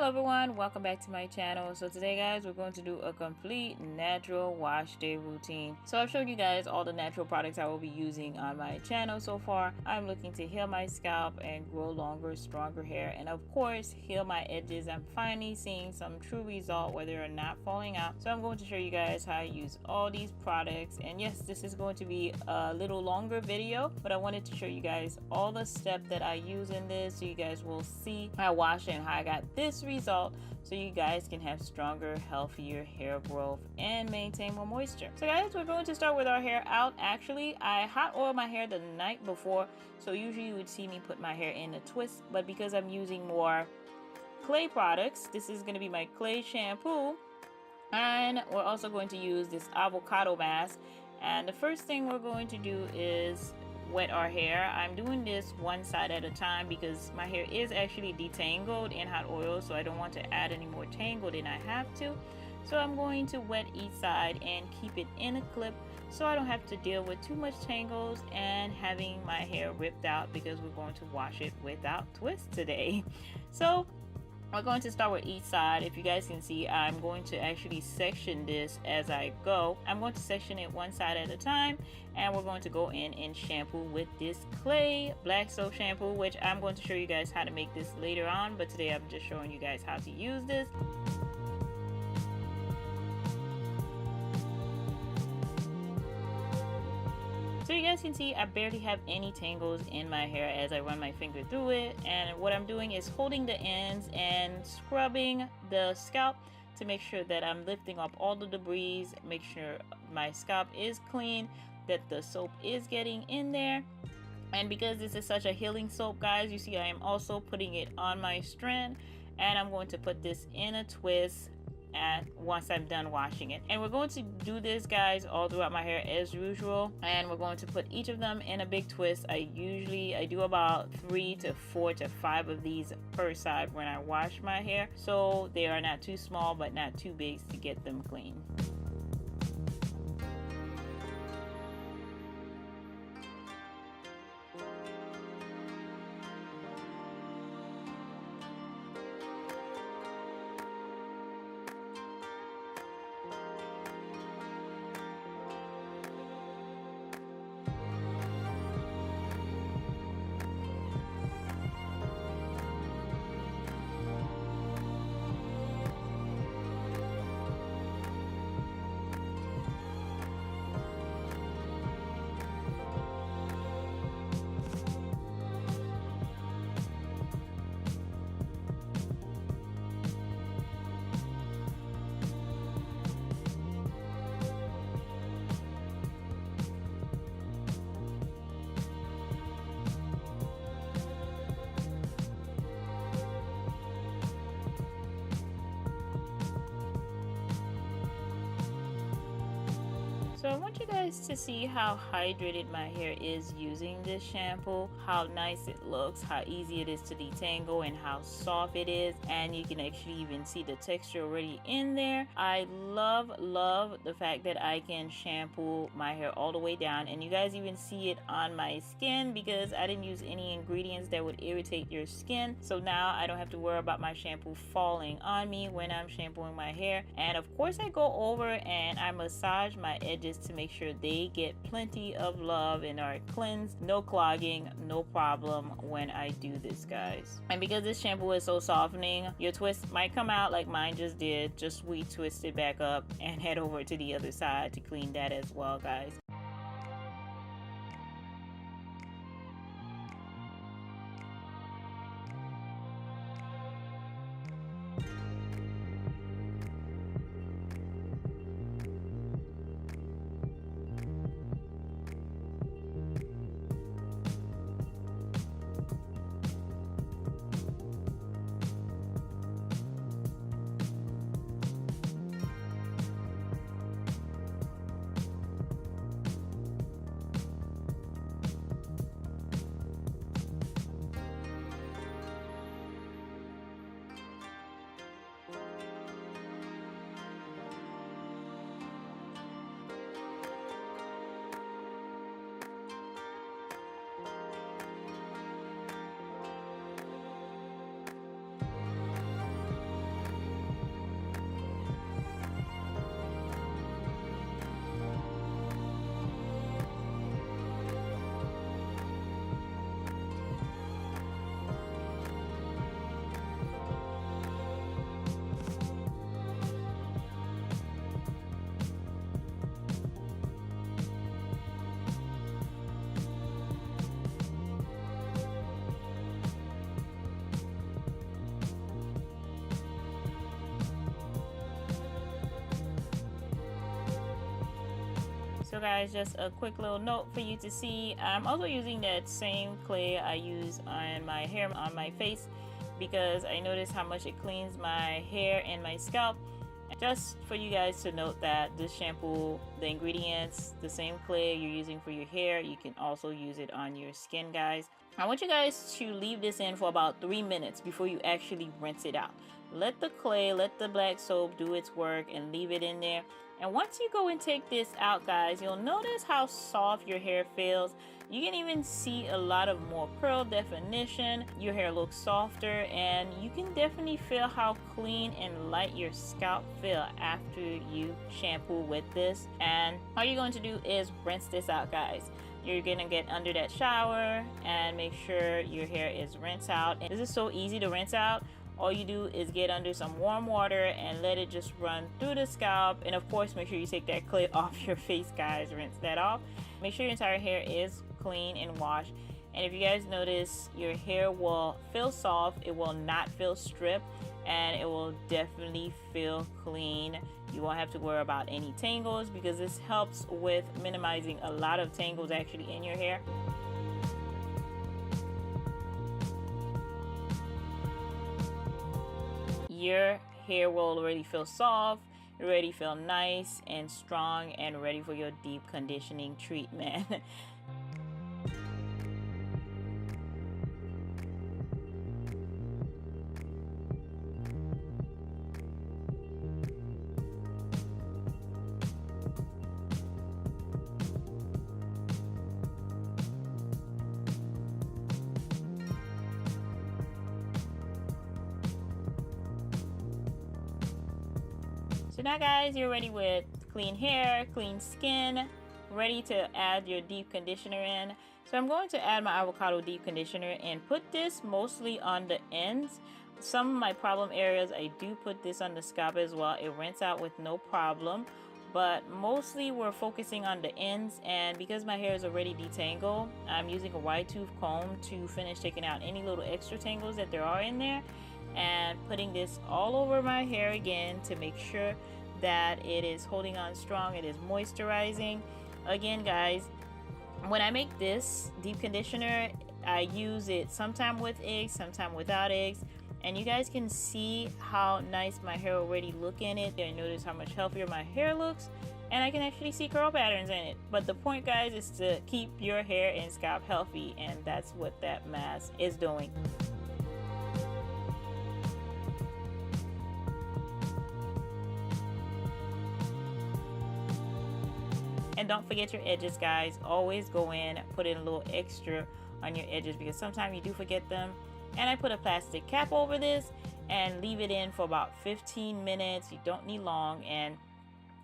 Hello everyone, welcome back to my channel. So today guys, we're going to do a complete natural wash day routine. So I've showed you guys all the natural products I will be using on my channel so far. I'm looking to heal my scalp and grow longer, stronger hair, and of course heal my edges. I'm finally seeing some true result where they're not falling out. So I'm going to show you guys how I use all these products. And yes, this is going to be a little longer video, but I wanted to show you guys all the steps that I use in this so you guys will see how I wash and how I got this result, so you guys can have stronger, healthier hair growth and maintain more moisture. So guys, we're going to start with our hair out. Actually, I hot oiled my hair the night before, so usually you would see me put my hair in a twist, but because I'm using more clay products, this is going to be my clay shampoo, and we're also going to use this avocado mask. And the first thing we're going to do is wet our hair. I'm doing this one side at a time because my hair is actually detangled in hot oil, so I don't want to add any more tangle than I have to. So I'm going to wet each side and keep it in a clip so I don't have to deal with too much tangles and having my hair ripped out, because we're going to wash it without twists today. So we're going to start with each side. If you guys can see, I'm going to actually section this as I go. I'm going to section it one side at a time, and we're going to go in and shampoo with this clay black soap shampoo, which I'm going to show you guys how to make this later on, but today I'm just showing you guys how to use this. So you guys can see I barely have any tangles in my hair as I run my finger through it, and what I'm doing is holding the ends and scrubbing the scalp to make sure that I'm lifting up all the debris, make sure my scalp is clean, that the soap is getting in there. And because this is such a healing soap guys, you see I am also putting it on my strand, and I'm going to put this in a twist once I'm done washing it. And we're going to do this guys all throughout my hair as usual, and we're going to put each of them in a big twist. I do about 3 to 4 to 5 of these per side when I wash my hair, so they are not too small but not too big to get them clean. So I want you guys to see how hydrated my hair is using this shampoo, how nice it looks, how easy it is to detangle, and how soft it is. And you can actually even see the texture already in there. I love the fact that I can shampoo my hair all the way down, and you guys even see it on my skin because I didn't use any ingredients that would irritate your skin. So now I don't have to worry about my shampoo falling on me when I'm shampooing my hair. And of course I go over and I massage my edges to make sure they get plenty of love and are cleansed. No clogging, no problem when I do this guys. And because this shampoo is so softening, your twist might come out like mine just did. Just twist it back up and head over to the other side to clean that as well guys. So guys, just a quick little note for you to see. I'm also using that same clay I use on my hair, on my face, because I noticed how much it cleans my hair and my scalp. Just for you guys to note that this shampoo, the ingredients, the same clay you're using for your hair, you can also use it on your skin, guys. I want you guys to leave this in for about 3 minutes before you actually rinse it out. Let the clay, let the black soap do its work and leave it in there. And once you go and take this out, guys, you'll notice how soft your hair feels. You can even see a lot of more curl definition. Your hair looks softer, and you can definitely feel how clean and light your scalp feel after you shampoo with this. And all you're going to do is rinse this out, guys. You're gonna get under that shower and make sure your hair is rinsed out. And this is so easy to rinse out. All you do is get under some warm water and let it just run through the scalp. And of course, make sure you take that clay off your face, guys. Rinse that off. Make sure your entire hair is clean and washed. And if you guys notice, your hair will feel soft, it will not feel stripped, and it will definitely feel clean. You won't have to worry about any tangles, because this helps with minimizing a lot of tangles actually in your hair. Your hair will already feel soft, already feel nice and strong, and ready for your deep conditioning treatment. So now, guys, you're ready with clean hair, clean skin, ready to add your deep conditioner in. So I'm going to add my avocado deep conditioner and put this mostly on the ends. Some of my problem areas, I do put this on the scalp as well. It rinses out with no problem, but mostly we're focusing on the ends. And because my hair is already detangled, I'm using a wide tooth comb to finish taking out any little extra tangles that there are in there, and putting this all over my hair again to make sure that it is holding on strong, it is moisturizing. Again, guys, when I make this deep conditioner, I use it sometime with eggs, sometime without eggs, and you guys can see how nice my hair already look in it. And notice how much healthier my hair looks, and I can actually see curl patterns in it. But the point, guys, is to keep your hair and scalp healthy, and that's what that mask is doing. And don't forget your edges, guys. Always go in, put in a little extra on your edges, because sometimes you do forget them. And I put a plastic cap over this and leave it in for about 15 minutes. You don't need long, and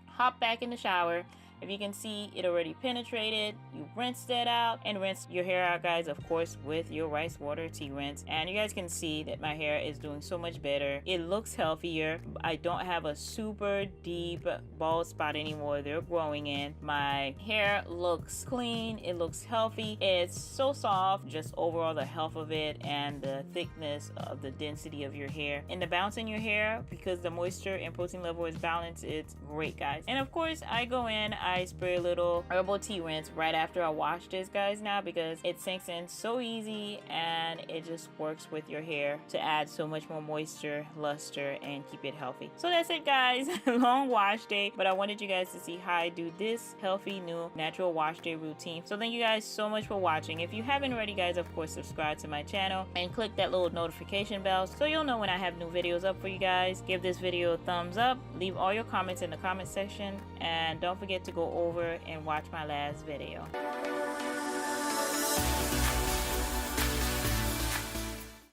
hop back in the shower. If you can see, it already penetrated. You rinse that out and rinse your hair out, guys, of course, with your rice water tea rinse. And you guys can see that my hair is doing so much better. It looks healthier. I don't have a super deep bald spot anymore. They're growing in. My hair looks clean. It looks healthy. It's so soft. Just overall, the health of it and the thickness of the density of your hair and the bounce in your hair, because the moisture and protein level is balanced. It's great, guys. And of course, I go in, I spray a little herbal tea rinse right after I wash this, guys, now, because it sinks in so easy and it just works with your hair to add so much more moisture, luster, and keep it healthy. So that's it, guys. Long wash day, but I wanted you guys to see how I do this healthy new natural wash day routine. So thank you guys so much for watching. If you haven't already, guys, of course, subscribe to my channel and click that little notification bell so you'll know when I have new videos up for you guys. Give this video a thumbs up, leave all your comments in the comment section, and don't forget to go over and watch my last video.